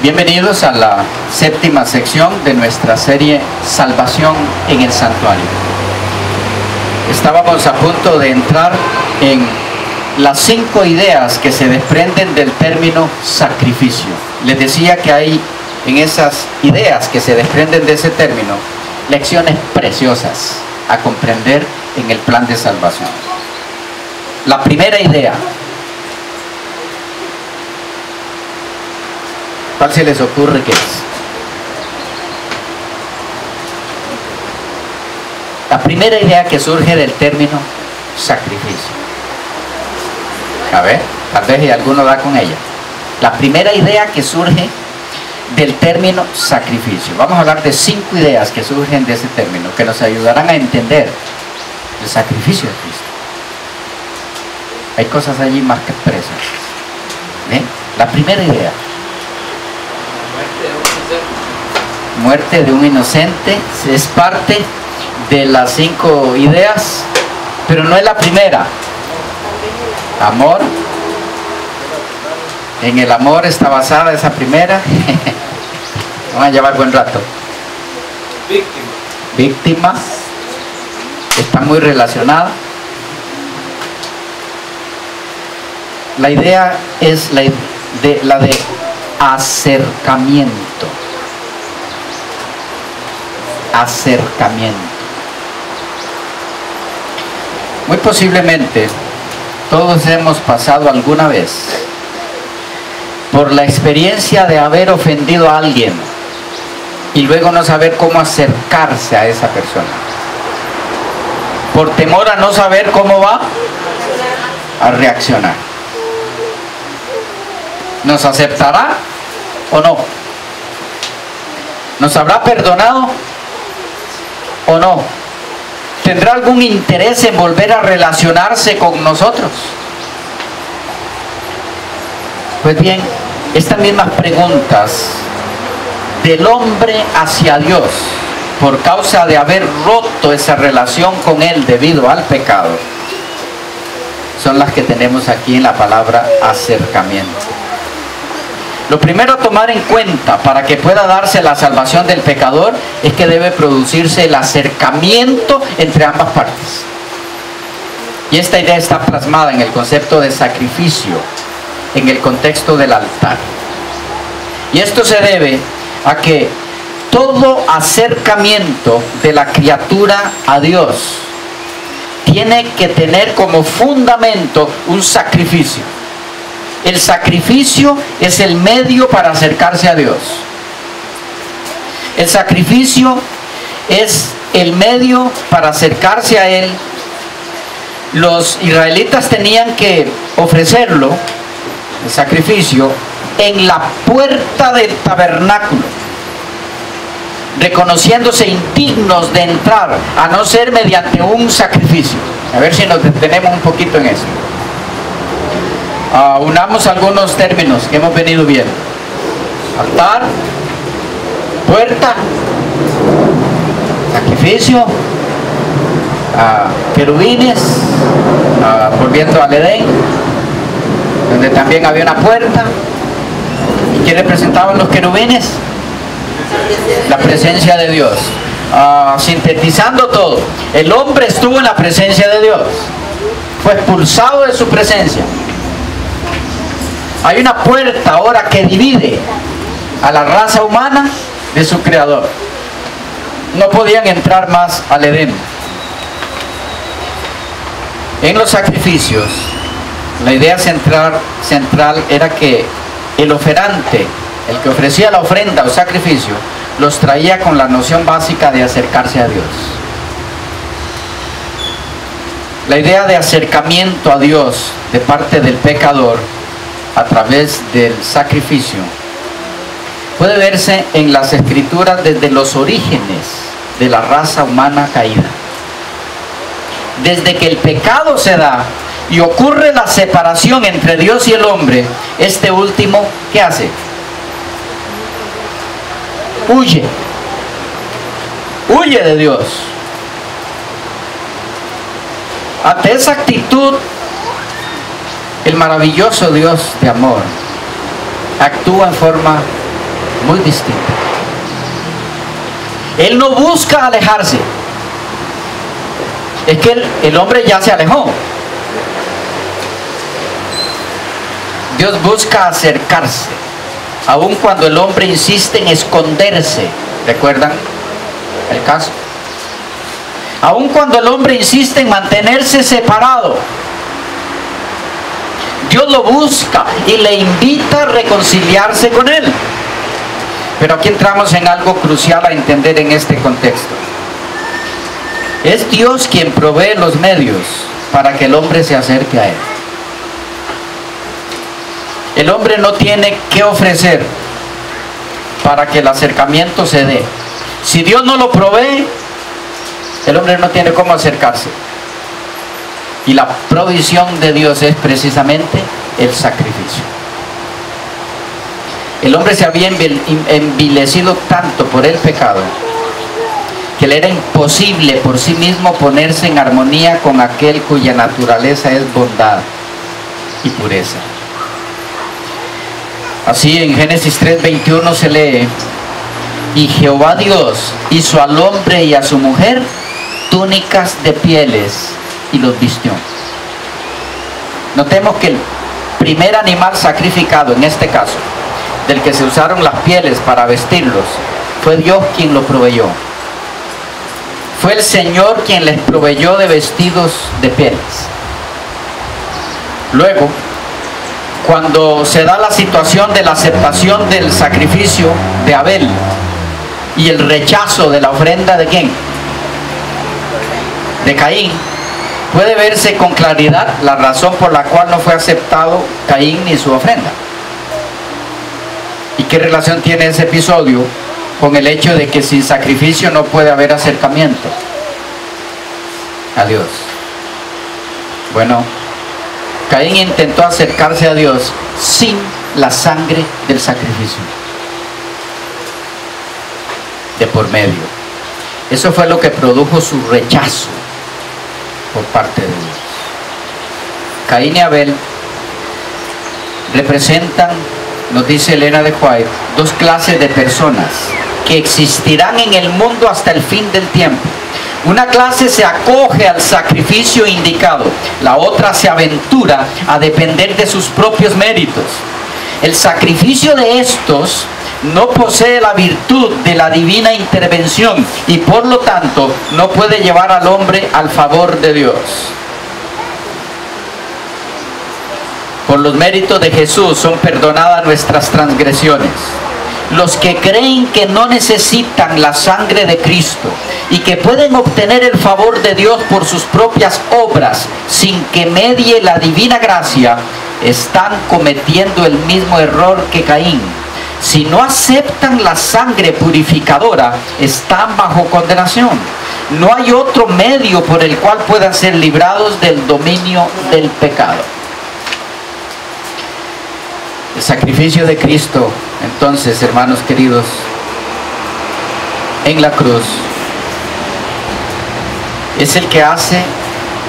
Bienvenidos a la séptima sección de nuestra serie Salvación en el Santuario. Estábamos a punto de entrar en las 5 ideas que se desprenden del término sacrificio. Les decía que hay en esas ideas que se desprenden de ese término lecciones preciosas a comprender en el plan de salvación. La primera idea. ¿Cuál se les ocurre que es? La primera idea que surge del término sacrificio. A ver, tal vez alguno da con ella. La primera idea que surge del término sacrificio. Vamos a hablar de 5 ideas que surgen de ese término, que nos ayudarán a entender el sacrificio de Cristo. Hay cosas allí más que expresas. ¿Ven? La primera idea. Muerte de un inocente es parte de las 5 ideas, pero no es la primera. Amor. En el amor está basada esa primera. Vamos a llevar buen rato. Víctima. Está muy relacionada. La idea es la de acercamiento. Acercamiento. Muy posiblemente todos hemos pasado alguna vez por la experiencia de haber ofendido a alguien y luego no saber cómo acercarse a esa persona, por temor a no saber cómo va a reaccionar. ¿Nos aceptará o no? ¿Nos habrá perdonado o no? ¿Tendrá algún interés en volver a relacionarse con nosotros? Pues bien, estas mismas preguntas del hombre hacia Dios, por causa de haber roto esa relación con Él debido al pecado, son las que tenemos aquí en la palabra acercamiento. Lo primero a tomar en cuenta para que pueda darse la salvación del pecador es que debe producirse el acercamiento entre ambas partes. Y esta idea está plasmada en el concepto de sacrificio, en el contexto del altar. Y esto se debe a que todo acercamiento de la criatura a Dios tiene que tener como fundamento un sacrificio. El sacrificio es el medio para acercarse a Dios. El sacrificio es el medio para acercarse a Él. Los israelitas tenían que ofrecerlo, el sacrificio, en la puerta del tabernáculo, reconociéndose indignos de entrar, a no ser mediante un sacrificio. A ver si nos detenemos un poquito en eso. Unamos algunos términos que hemos venido viendo. Altar, puerta, sacrificio, querubines, volviendo al Edén, donde también había una puerta. ¿Y qué representaban los querubines? La presencia de Dios. Sintetizando todo, el hombre estuvo en la presencia de Dios, fue expulsado de su presencia. Hay una puerta ahora que divide a la raza humana de su creador. No podían entrar más al Edén. En los sacrificios, la idea central era que el oferante, el que ofrecía la ofrenda o sacrificio, los traía con la noción básica de acercarse a Dios. La idea de acercamiento a Dios de parte del pecador a través del sacrificio puede verse en las escrituras desde los orígenes de la raza humana caída. Desde que el pecado se da y ocurre la separación entre Dios y el hombre, este último, ¿qué hace? Huye. Huye de Dios. Ante esa actitud, el maravilloso Dios de amor actúa en forma muy distinta. Él no busca alejarse. Es que el hombre ya se alejó. Dios busca acercarse, aun cuando el hombre insiste en esconderse. ¿Recuerdan el caso? Aun cuando el hombre insiste en mantenerse separado, Dios lo busca y le invita a reconciliarse con Él. Pero aquí entramos en algo crucial a entender en este contexto. Es Dios quien provee los medios para que el hombre se acerque a Él. El hombre no tiene que ofrecer para que el acercamiento se dé. Si Dios no lo provee, el hombre no tiene cómo acercarse. Y la provisión de Dios es precisamente el sacrificio. El hombre se había envilecido tanto por el pecado que le era imposible por sí mismo ponerse en armonía con aquel cuya naturaleza es bondad y pureza. Así en Génesis 3:21 se lee: y Jehová Dios hizo al hombre y a su mujer túnicas de pieles y los vistió. Notemos que el primer animal sacrificado, en este caso, del que se usaron las pieles para vestirlos, fue Dios quien lo proveyó. Fue el Señor quien les proveyó de vestidos de pieles. Luego, cuando se da la situación de la aceptación del sacrificio de Abel y el rechazo de la ofrenda de ¿quién? De Caín, puede verse con claridad la razón por la cual no fue aceptado Caín ni su ofrenda. ¿Y qué relación tiene ese episodio con el hecho de que sin sacrificio no puede haber acercamiento a Dios? Bueno, Caín intentó acercarse a Dios sin la sangre del sacrificio de por medio. Eso fue lo que produjo su rechazo por parte de Dios. Caín y Abel representan, nos dice Elena de White, dos clases de personas que existirán en el mundo hasta el fin del tiempo. Una clase se acoge al sacrificio indicado, la otra se aventura a depender de sus propios méritos. El sacrificio de estos no posee la virtud de la divina intervención y por lo tanto no puede llevar al hombre al favor de Dios. Por los méritos de Jesús son perdonadas nuestras transgresiones. Los que creen que no necesitan la sangre de Cristo y que pueden obtener el favor de Dios por sus propias obras sin que medie la divina gracia, están cometiendo el mismo error que Caín. Si no aceptan la sangre purificadora, están bajo condenación. No hay otro medio por el cual puedan ser librados del dominio del pecado. El sacrificio de Cristo, entonces, hermanos queridos, en la cruz, es el que hace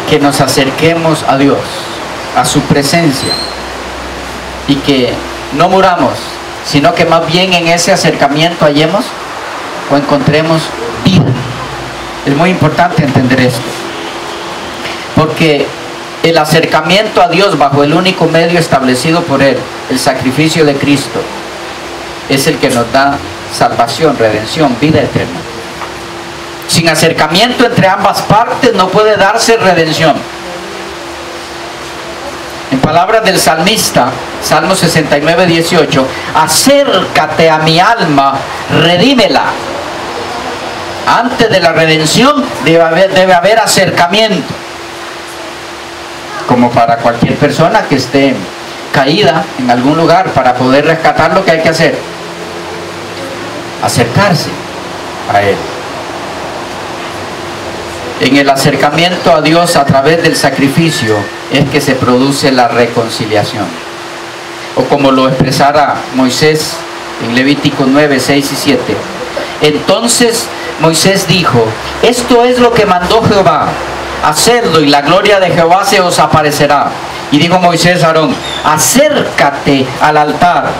que nos acerquemos a Dios, a su presencia, y que no muramos, sino que más bien en ese acercamiento hallemos o encontremos vida. Es muy importante entender esto, porque el acercamiento a Dios bajo el único medio establecido por Él, el sacrificio de Cristo, es el que nos da salvación, redención, vida eterna. Sin acercamiento entre ambas partes no puede darse redención. En palabras del salmista, Salmo 69:18, acércate a mi alma, redímela. Antes de la redención debe haber acercamiento. Como para cualquier persona que esté caída en algún lugar, para poder rescatar, lo que hay que hacer: acercarse a Él. En el acercamiento a Dios a través del sacrificio es que se produce la reconciliación. O como lo expresara Moisés en Levítico 9, 6 y 7. Entonces Moisés dijo: esto es lo que mandó Jehová, hacedlo y la gloria de Jehová se os aparecerá. Y dijo Moisés a Aarón: acércate al altar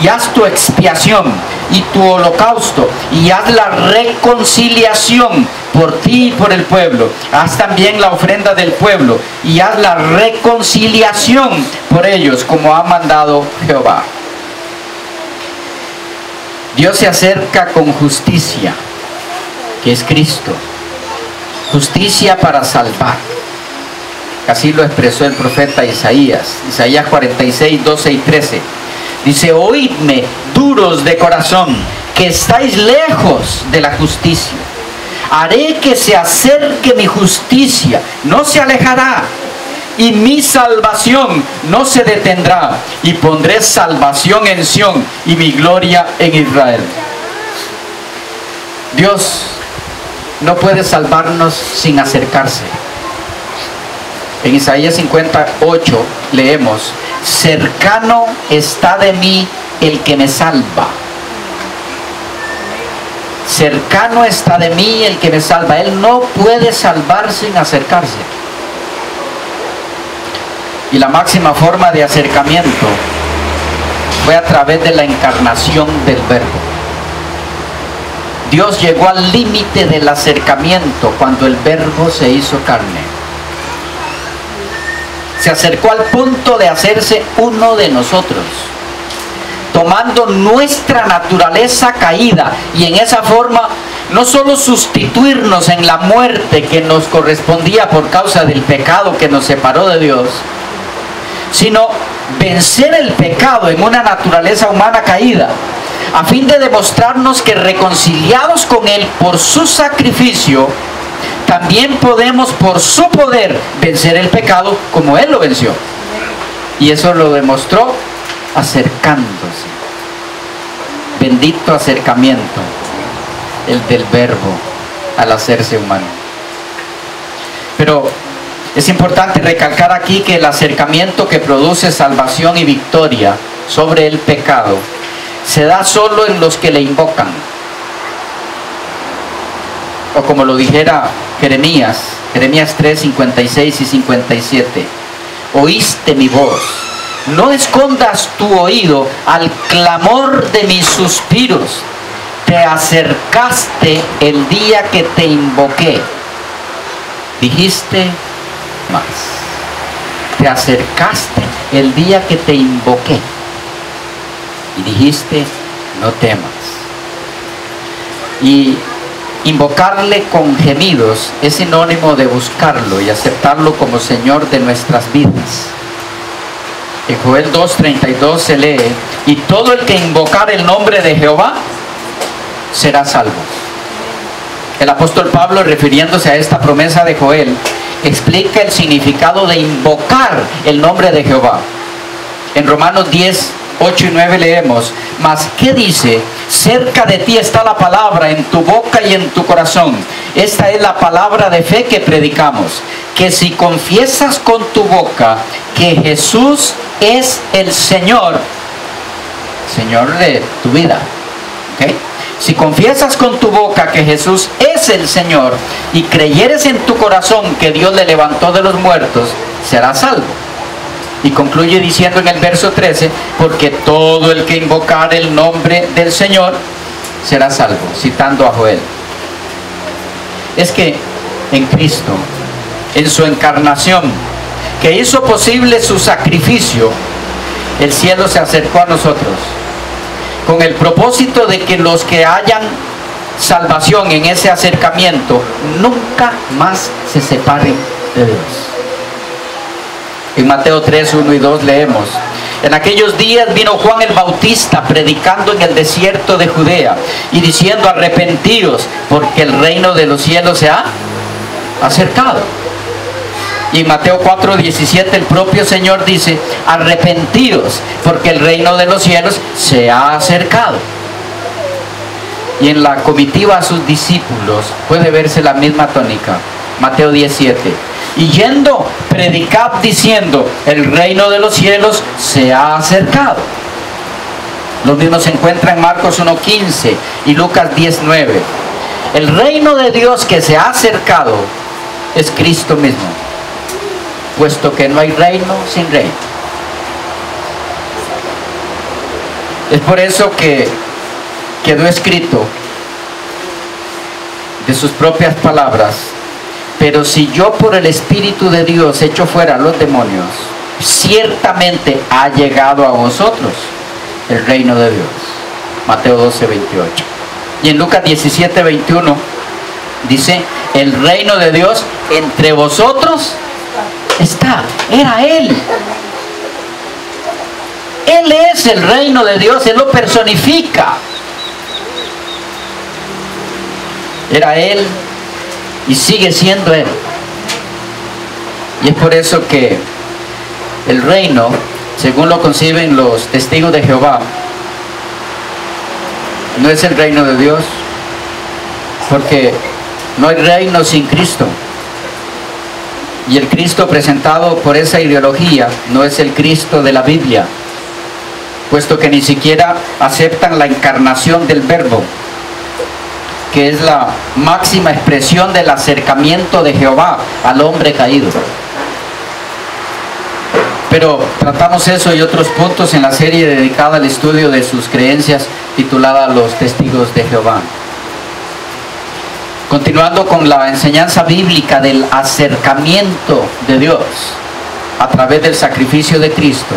y haz tu expiación, y tu holocausto, y haz la reconciliación por ti y por el pueblo. Haz también la ofrenda del pueblo, y haz la reconciliación por ellos, como ha mandado Jehová. Dios se acerca con justicia, que es Cristo. Justicia para salvar. Así lo expresó el profeta Isaías. Isaías 46, 12 y 13. Dice: oídme, duros de corazón, que estáis lejos de la justicia. Haré que se acerque mi justicia, no se alejará, y mi salvación no se detendrá, y pondré salvación en Sión y mi gloria en Israel. Dios no puede salvarnos sin acercarse. En Isaías 58 leemos: cercano está de mí el que me salva. Cercano está de mí el que me salva. Él no puede salvar sin acercarse. Y la máxima forma de acercamiento fue a través de la encarnación del Verbo. Dios llegó al límite del acercamiento cuando el Verbo se hizo carne. Se acercó al punto de hacerse uno de nosotros, tomando nuestra naturaleza caída, y en esa forma no solo sustituirnos en la muerte que nos correspondía por causa del pecado que nos separó de Dios, sino vencer el pecado en una naturaleza humana caída, a fin de demostrarnos que reconciliados con Él por su sacrificio, también podemos por su poder vencer el pecado como Él lo venció. Y eso lo demostró acercándose. Bendito acercamiento, el del Verbo al hacerse humano. Pero es importante recalcar aquí que el acercamiento que produce salvación y victoria sobre el pecado se da solo en los que le invocan. O como lo dijera Jeremías 3, 56 y 57. Oíste mi voz, no escondas tu oído al clamor de mis suspiros. Te acercaste el día que te invoqué. Dijiste más. Te acercaste el día que te invoqué. Y dijiste: no temas. Y invocarle con gemidos es sinónimo de buscarlo y aceptarlo como Señor de nuestras vidas. En Joel 2:32 se lee: y todo el que invocar el nombre de Jehová será salvo. El apóstol Pablo, refiriéndose a esta promesa de Joel, explica el significado de invocar el nombre de Jehová. En Romanos 10, 8 y 9 leemos: mas ¿qué dice? Cerca de ti está la palabra, en tu boca y en tu corazón. Esta es la palabra de fe que predicamos, que si confiesas con tu boca que Jesús es el Señor de tu vida, ¿okay? Si confiesas con tu boca que Jesús es el Señor y creyeres en tu corazón que Dios le levantó de los muertos, serás salvo. Y concluye diciendo en el verso 13: porque todo el que invocar el nombre del Señor será salvo, citando a Joel. Es que en Cristo, en su encarnación, que hizo posible su sacrificio, el cielo se acercó a nosotros, con el propósito de que los que hayan salvación en ese acercamiento nunca más se separen de Dios. En Mateo 3, 1 y 2 leemos: en aquellos días vino Juan el Bautista predicando en el desierto de Judea y diciendo: arrepentíos, porque el reino de los cielos se ha acercado. Y en Mateo 4, 17 el propio Señor dice: arrepentíos, porque el reino de los cielos se ha acercado. Y en la comitiva a sus discípulos puede verse la misma tónica. Mateo 17: y yendo, predicad diciendo: el reino de los cielos se ha acercado. Lo mismo se encuentra en Marcos 1:15 y Lucas 10:9. El reino de Dios que se ha acercado es Cristo mismo, puesto que no hay reino sin rey. Es por eso que quedó escrito de sus propias palabras: pero si yo por el Espíritu de Dios echo fuera a los demonios, ciertamente ha llegado a vosotros el reino de Dios. Mateo 12, 28. Y en Lucas 17, 21 dice: el reino de Dios entre vosotros está. Era Él. Él es el reino de Dios, Él lo personifica. Era Él y sigue siendo Él. Y es por eso que el reino, según lo conciben los testigos de Jehová, no es el reino de Dios, porque no hay reino sin Cristo. Y el Cristo presentado por esa ideología no es el Cristo de la Biblia, puesto que ni siquiera aceptan la encarnación del Verbo, que es la máxima expresión del acercamiento de Jehová al hombre caído. Pero tratamos eso y otros puntos en la serie dedicada al estudio de sus creencias, titulada Los Testigos de Jehová. Continuando con la enseñanza bíblica del acercamiento de Dios a través del sacrificio de Cristo,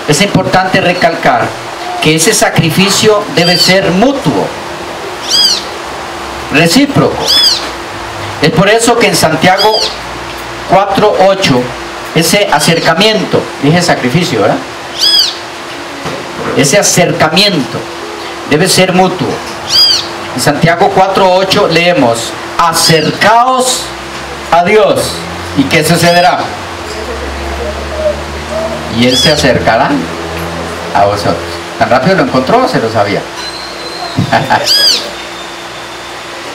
es importante recalcar que ese sacrificio debe ser mutuo, recíproco. Es por eso que en Santiago 4:8, ese acercamiento, dije sacrificio, ¿verdad? Ese acercamiento debe ser mutuo. En Santiago 4:8 leemos: acercaos a Dios. ¿Y qué sucederá? Y Él se acercará a vosotros. ¿Tan rápido lo encontró o se lo sabía?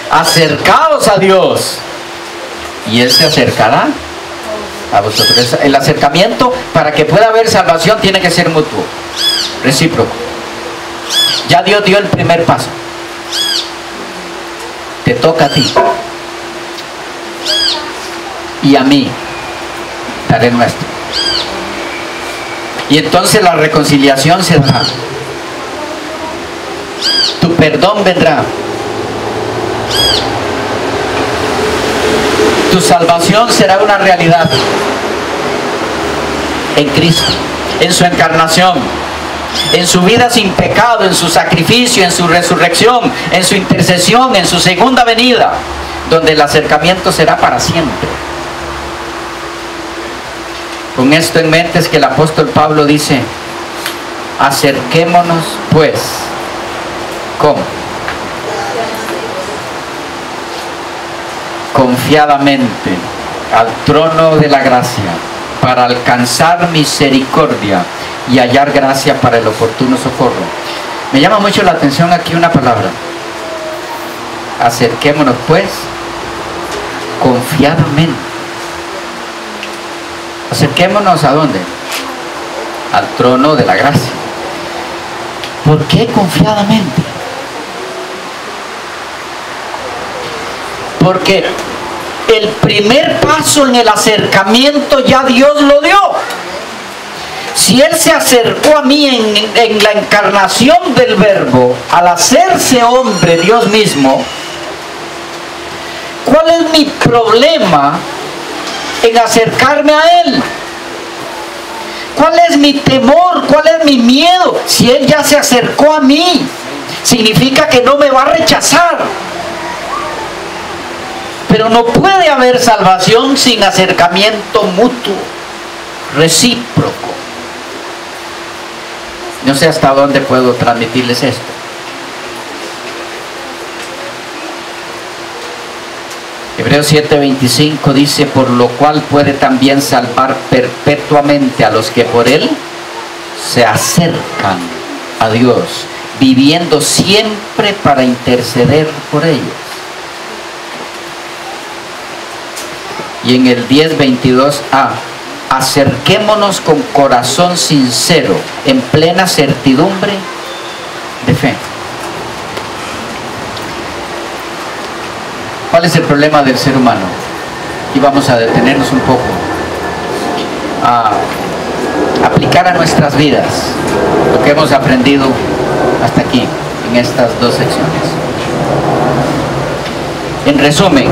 Acercaos a Dios y Él se acercará a vosotros. El acercamiento, para que pueda haber salvación, tiene que ser mutuo, recíproco. Ya Dios dio el primer paso. Te toca a ti y a mí daré el nuestro. Y entonces la reconciliación se dará. Tu perdón vendrá. Tu salvación será una realidad en Cristo, en su encarnación, en su vida sin pecado, en su sacrificio, en su resurrección, en su intercesión, en su segunda venida, donde el acercamiento será para siempre. Con esto en mente es que el apóstol Pablo dice: acerquémonos pues. ¿Cómo? Confiadamente al trono de la gracia, para alcanzar misericordia y hallar gracia para el oportuno socorro. Me llama mucho la atención aquí una palabra: acerquémonos pues confiadamente. Acerquémonos ¿a dónde? Al trono de la gracia. ¿Por qué confiadamente? Porque el primer paso en el acercamiento ya Dios lo dio. Si Él se acercó a mí en la encarnación del Verbo, al hacerse hombre Dios mismo, ¿cuál es mi problema en acercarme a Él? ¿Cuál es mi temor? ¿Cuál es mi miedo? Si Él ya se acercó a mí, significa que no me va a rechazar. Pero no puede haber salvación sin acercamiento mutuo, recíproco. No sé hasta dónde puedo transmitirles esto. Hebreos 7:25 dice: por lo cual puede también salvar perpetuamente a los que por Él se acercan a Dios, viviendo siempre para interceder por ellos. Y en el 10:22a: acerquémonos con corazón sincero, en plena certidumbre de fe. ¿Cuál es el problema del ser humano? Y vamos a detenernos un poco a aplicar a nuestras vidas lo que hemos aprendido hasta aquí, en en estas dos secciones. En resumen,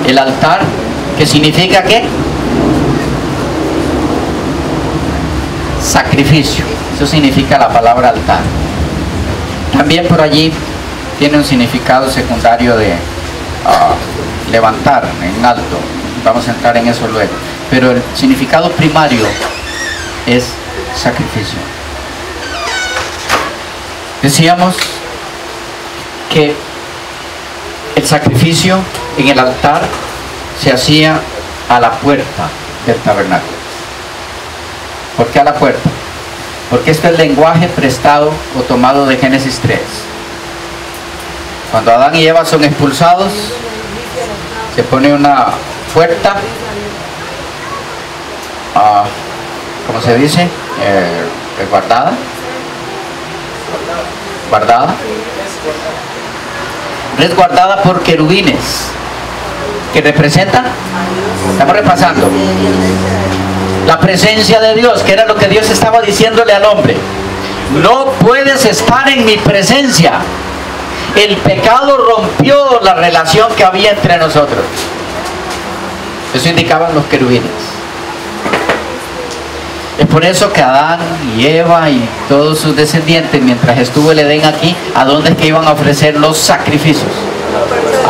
el altar, ¿qué significa qué? Sacrificio. Eso significa la palabra altar. También por allí tiene un significado secundario de levantar en alto. Vamos a entrar en eso luego. Pero el significado primario es sacrificio. Decíamos que el sacrificio en el altar se hacía a la puerta del tabernáculo. ¿Por qué a la puerta? Porque este es el lenguaje prestado o tomado de Génesis 3. Cuando Adán y Eva son expulsados, se pone una puerta, ¿cómo se dice? Guardada. Resguardada por querubines, que representan, estamos repasando, la presencia de Dios, que era lo que Dios estaba diciéndole al hombre. No puedes estar en mi presencia. El pecado rompió la relación que había entre nosotros. Eso indicaban los querubines. Es por eso que Adán y Eva y todos sus descendientes, mientras estuvo el Edén aquí, ¿a dónde es que iban a ofrecer los sacrificios?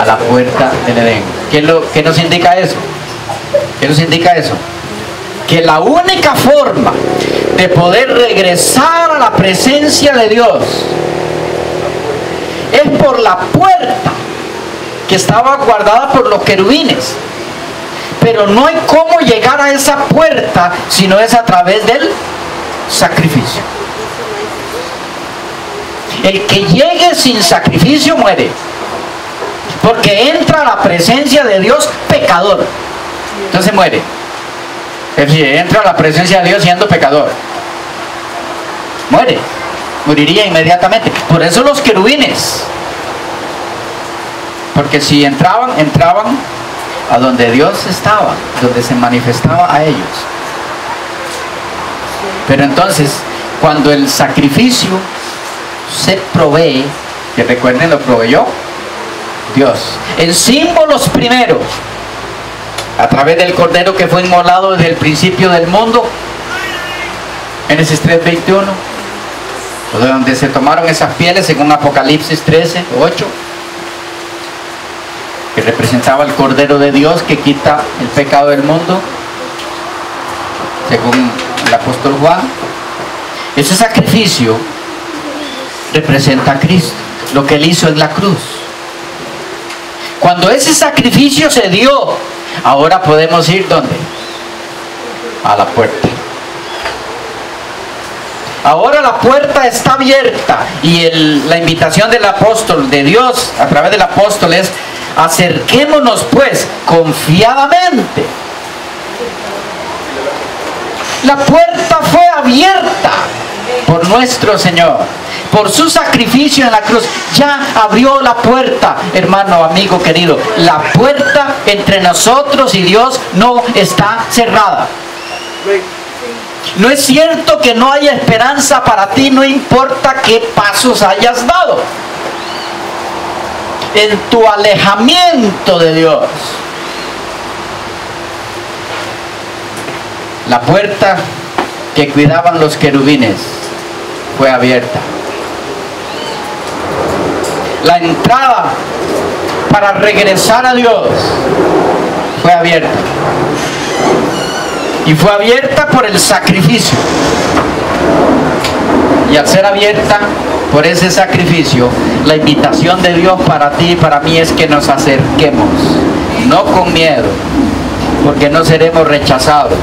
A la puerta del Edén. ¿Qué nos indica eso? ¿Qué nos indica eso? Que la única forma de poder regresar a la presencia de Dios es por la puerta que estaba guardada por los querubines. Pero no hay cómo llegar a esa puerta si no es a través del sacrificio. El que llegue sin sacrificio muere, porque entra a la presencia de Dios pecador. Entonces muere. Es decir, entra a la presencia de Dios siendo pecador. Muere. Moriría inmediatamente. Por eso los querubines. Porque si entraban a donde Dios estaba, donde se manifestaba a ellos. Pero entonces, cuando el sacrificio se provee, que recuerden, lo proveyó Dios, en símbolos primero, a través del cordero que fue inmolado desde el principio del mundo, Génesis 3:21, donde se tomaron esas pieles según Apocalipsis 13:8, que representaba el Cordero de Dios que quita el pecado del mundo, según el apóstol Juan. Ese sacrificio representa a Cristo, lo que Él hizo en la cruz. Cuando ese sacrificio se dio, ahora podemos ir ¿dónde? A la puerta. Ahora la puerta está abierta y la invitación del apóstol, de Dios a través del apóstol, es: acerquémonos pues confiadamente. La puerta fue abierta por nuestro Señor, por su sacrificio en la cruz. Ya abrió la puerta, hermano, amigo querido. La puerta entre nosotros y Dios no está cerrada. No es cierto que no haya esperanza para ti, no importa qué pasos hayas dado en tu alejamiento de Dios. La puerta que cuidaban los querubines fue abierta. La entrada para regresar a Dios fue abierta. Y fue abierta por el sacrificio. Y al ser abierta por ese sacrificio, la invitación de Dios para ti y para mí es que nos acerquemos, no con miedo, porque no seremos rechazados.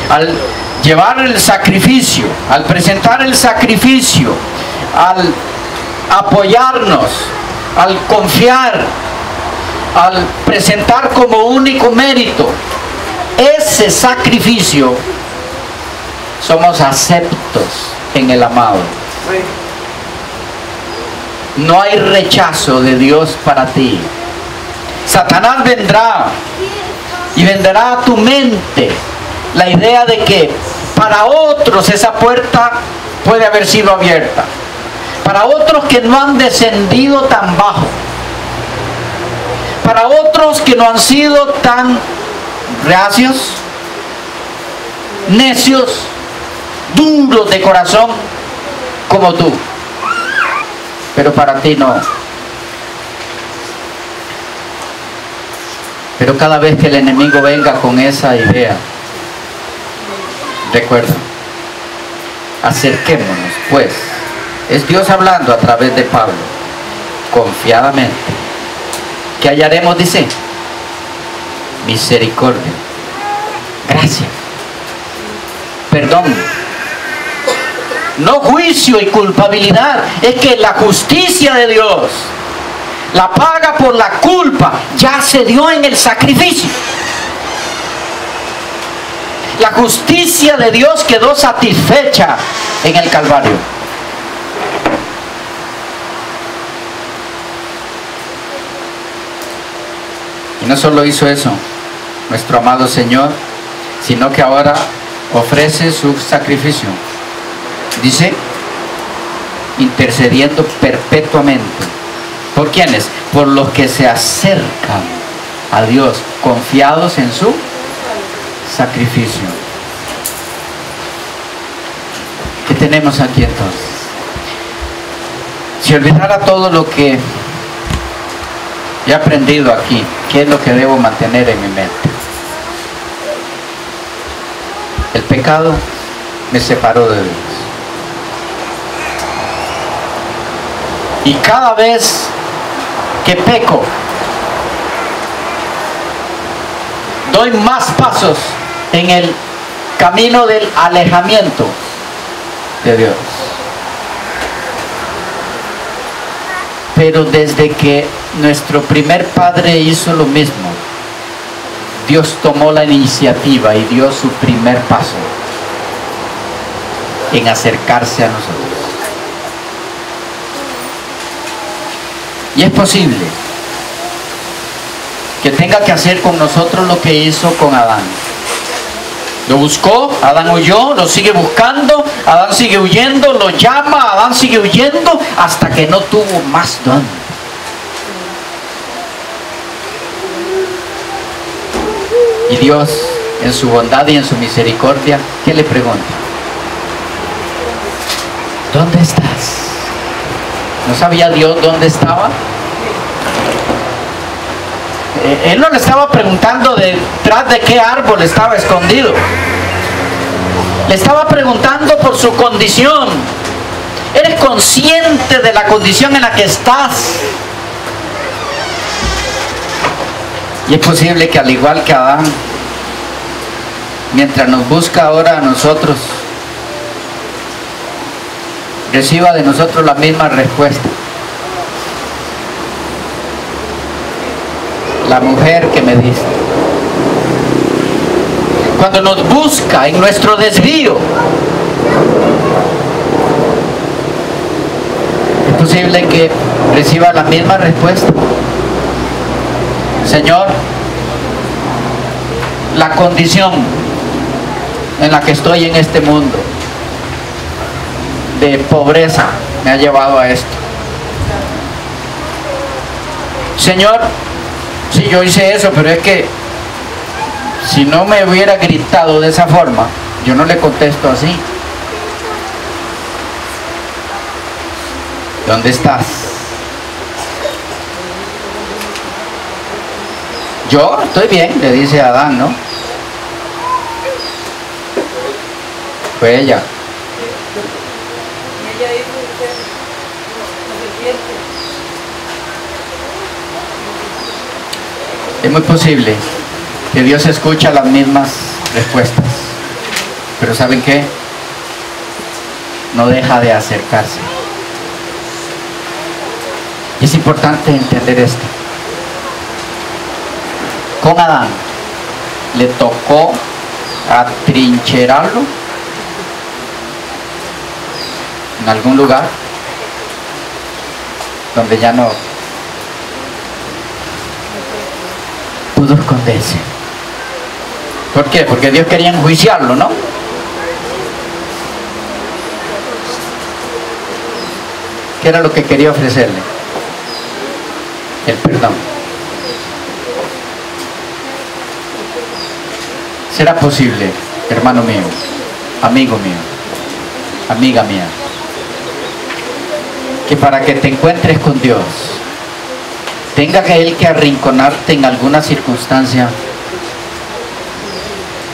Al llevar el sacrificio, al presentar el sacrificio, al apoyarnos, al confiar, al presentar como único mérito ese sacrificio, somos aceptos en el amado. No hay rechazo de Dios para ti. Satanás vendrá y vendrá a tu mente la idea de que para otros esa puerta puede haber sido abierta, para otros que no han descendido tan bajo, para otros que no han sido tan reacios, necios, duros de corazón como tú, pero para ti no. Pero cada vez que el enemigo venga con esa idea, recuerda, acerquémonos pues. Es Dios hablando a través de Pablo, confiadamente. ¿Qué hallaremos? Dice, misericordia, gracia, perdón, no juicio y culpabilidad. Es que la justicia de Dios, la paga por la culpa, ya se dio en el sacrificio. La justicia de Dios quedó satisfecha en el Calvario. Y no solo hizo eso nuestro amado Señor, sino que ahora ofrece su sacrificio. Dice, intercediendo perpetuamente. ¿Por quiénes? Por los que se acercan a Dios, confiados en su sacrificio. ¿Qué tenemos aquí entonces? Si olvidara todo lo que he aprendido aquí, ¿qué es lo que debo mantener en mi mente? El pecado me separó de Dios. Y cada vez que peco, doy más pasos en el camino del alejamiento de Dios. Pero desde que nuestro primer padre hizo lo mismo, Dios tomó la iniciativa y dio su primer paso en acercarse a nosotros. Y es posible que tenga que hacer con nosotros lo que hizo con Adán. Lo buscó, Adán huyó, lo sigue buscando, Adán sigue huyendo, lo llama, Adán sigue huyendo, hasta que no tuvo más don. Y Dios, en su bondad y en su misericordia, ¿qué le pregunta? ¿Dónde estás? ¿No sabía Dios dónde estaba? Él no le estaba preguntando detrás de qué árbol estaba escondido. Le estaba preguntando por su condición. ¿Eres consciente de la condición en la que estás? Y es posible que al igual que Adán, mientras nos busca ahora a nosotros, reciba de nosotros la misma respuesta. La mujer que me diste. Cuando nos busca en nuestro desvío, es posible que reciba la misma respuesta. Señor, la condición en la que estoy en este mundo de pobreza me ha llevado a esto. Señor, sí, yo hice eso, pero es que si no me hubiera gritado de esa forma, yo no le contesto así. ¿Dónde estás? Yo estoy bien, le dice a Adán, ¿no? Fue ella. Es muy posible que Dios escucha las mismas respuestas, pero ¿saben qué? No deja de acercarse. Y es importante entender esto. Con Adán le tocó atrincherarlo en algún lugar donde ya no pudo esconderse. ¿Por qué? Porque Dios quería enjuiciarlo, ¿no? ¿Qué era lo que quería ofrecerle? El perdón. ¿Será posible, hermano mío, amigo mío, amiga mía, que para que te encuentres con Dios tenga que Él que arrinconarte en alguna circunstancia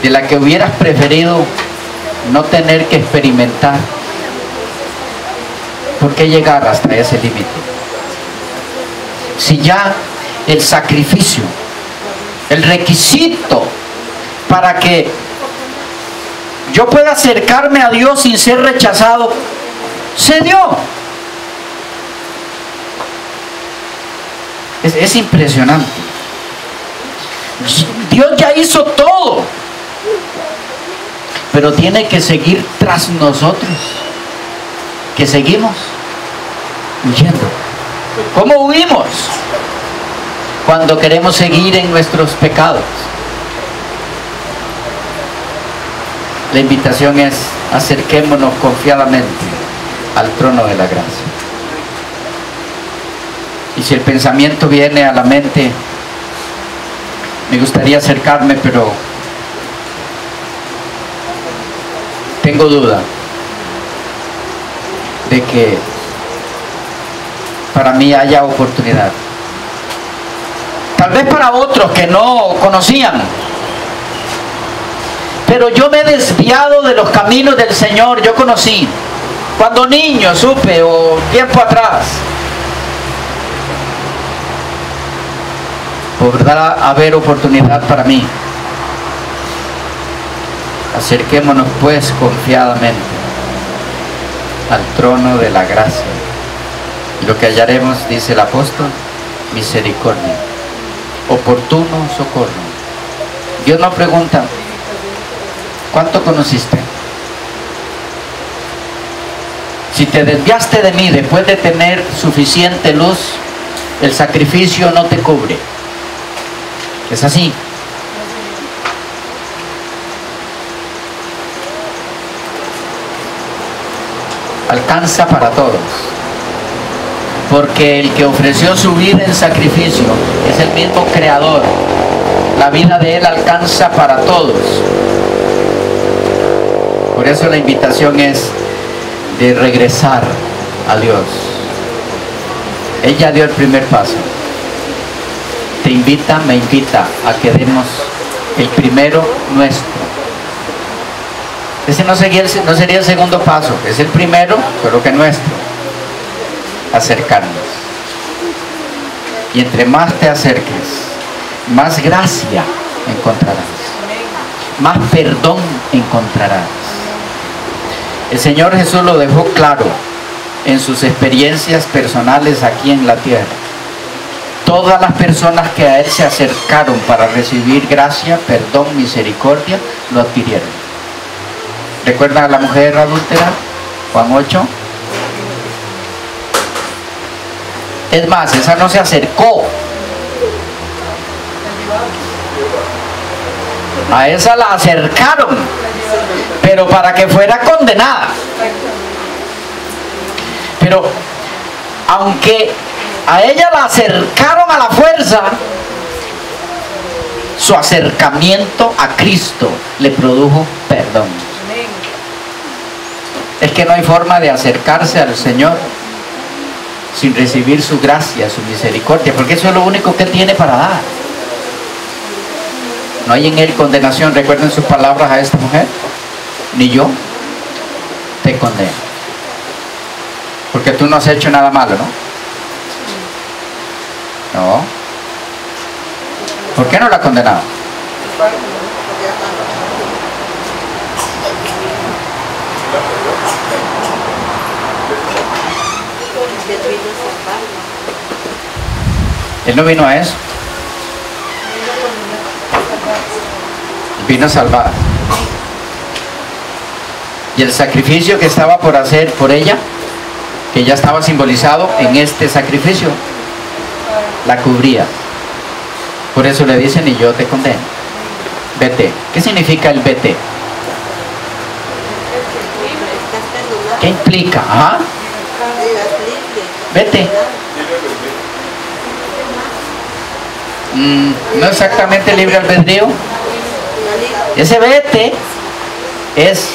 de la que hubieras preferido no tener que experimentar? ¿Por qué llegar hasta ese límite? Si ya el sacrificio, el requisito para que yo pueda acercarme a Dios sin ser rechazado, se dio. Es impresionante. Dios ya hizo todo, pero tiene que seguir tras nosotros, que seguimos huyendo. ¿Cómo huimos? Cuando queremos seguir en nuestros pecados. La invitación es: acerquémonos confiadamente al trono de la gracia. Y si el pensamiento viene a la mente, me gustaría acercarme, pero tengo duda de que para mí haya oportunidad. Tal vez para otros que no conocían, pero yo me he desviado de los caminos del Señor. Yo conocí cuando niño, supe, o tiempo atrás, podrá haber oportunidad para mí. Acerquémonos pues confiadamente al trono de la gracia, y lo que hallaremos, dice el apóstol, misericordia, oportuno socorro. Dios no pregunta: ¿cuánto conociste? Si te desviaste de mí después de tener suficiente luz, el sacrificio no te cubre. Es así. Alcanza para todos, porque el que ofreció su vida en sacrificio es el mismo Creador. La vida de Él alcanza para todos. Por eso la invitación es de regresar a Dios. Ella dio el primer paso. Te invita, me invita a que demos el primero nuestro. Ese no sería el segundo paso, es el primero, pero que nuestro. Acercarnos. Y entre más te acerques, más gracia encontrarás, más perdón encontrarás. El Señor Jesús lo dejó claro en sus experiencias personales aquí en la tierra. Todas las personas que a Él se acercaron para recibir gracia, perdón, misericordia, lo adquirieron. ¿Recuerdan a la mujer adúltera? Juan 8. Es más, esa no se acercó. A esa la acercaron, pero para que fuera condenada. Pero aunque a ella la acercaron a la fuerza, su acercamiento a Cristo le produjo perdón. Es que no hay forma de acercarse al Señor sin recibir su gracia, su misericordia, porque eso es lo único que Él tiene para dar. No hay en Él condenación. Recuerden sus palabras a esta mujer: ni yo te condeno, porque tú no has hecho nada malo, ¿no? No. ¿Por qué no la ha condenado? Él no vino a eso. Vino a salvar. Y el sacrificio que estaba por hacer por ella, que ya estaba simbolizado en este sacrificio, la cubría. Por eso le dicen: y yo te condeno, vete. ¿Qué significa el vete? ¿Qué implica? Ajá. vete. No exactamente libre albedrío. Ese vete es,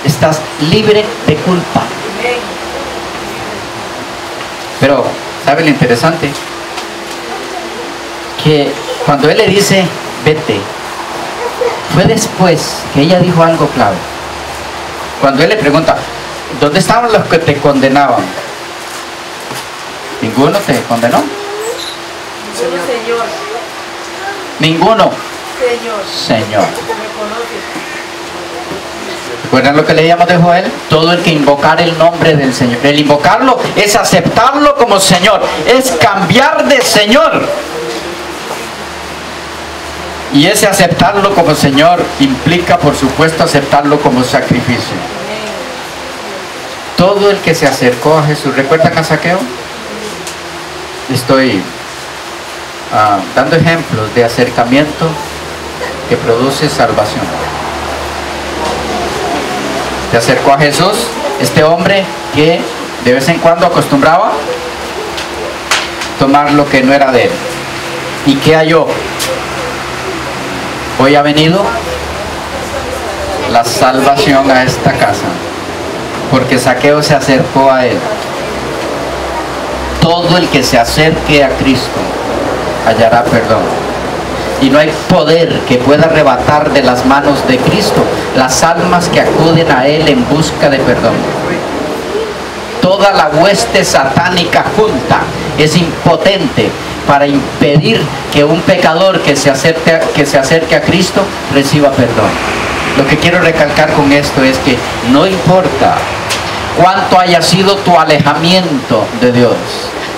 estás libre de culpa. Pero, ¿sabe lo interesante? Que cuando él le dice, vete, fue después que ella dijo algo clave. Cuando él le pregunta, ¿dónde estaban los que te condenaban? ¿Ninguno te condenó? Señor. Ninguno. Señor. ¿Recuerdan lo que leíamos de Joel? Todo el que invocar el nombre del Señor. El invocarlo es aceptarlo como Señor. Es cambiar de Señor. Y ese aceptarlo como Señor implica, por supuesto, aceptarlo como sacrificio. Todo el que se acercó a Jesús. ¿Recuerdan a Zaqueo? Estoy dando ejemplos de acercamiento que produce salvación. Se acercó a Jesús, este hombre que de vez en cuando acostumbraba tomar lo que no era de él. ¿Y qué halló? Hoy ha venido la salvación a esta casa, porque Zaqueo se acercó a él. Todo el que se acerque a Cristo hallará perdón. Y no hay poder que pueda arrebatar de las manos de Cristo las almas que acuden a Él en busca de perdón. Toda la hueste satánica junta es impotente para impedir que un pecador que se acerque a Cristo reciba perdón. Lo que quiero recalcar con esto es que no importa cuánto haya sido tu alejamiento de Dios,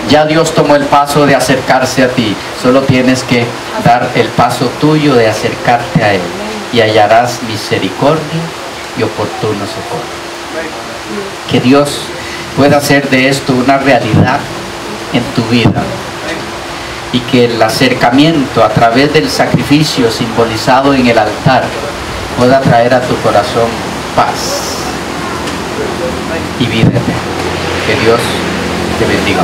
ya Dios tomó el paso de acercarse a ti. Solo tienes que dar el paso tuyo de acercarte a Él y hallarás misericordia y oportuno socorro. Que Dios pueda hacer de esto una realidad en tu vida y que el acercamiento a través del sacrificio simbolizado en el altar pueda traer a tu corazón paz y vida eterna. Que Dios te bendiga.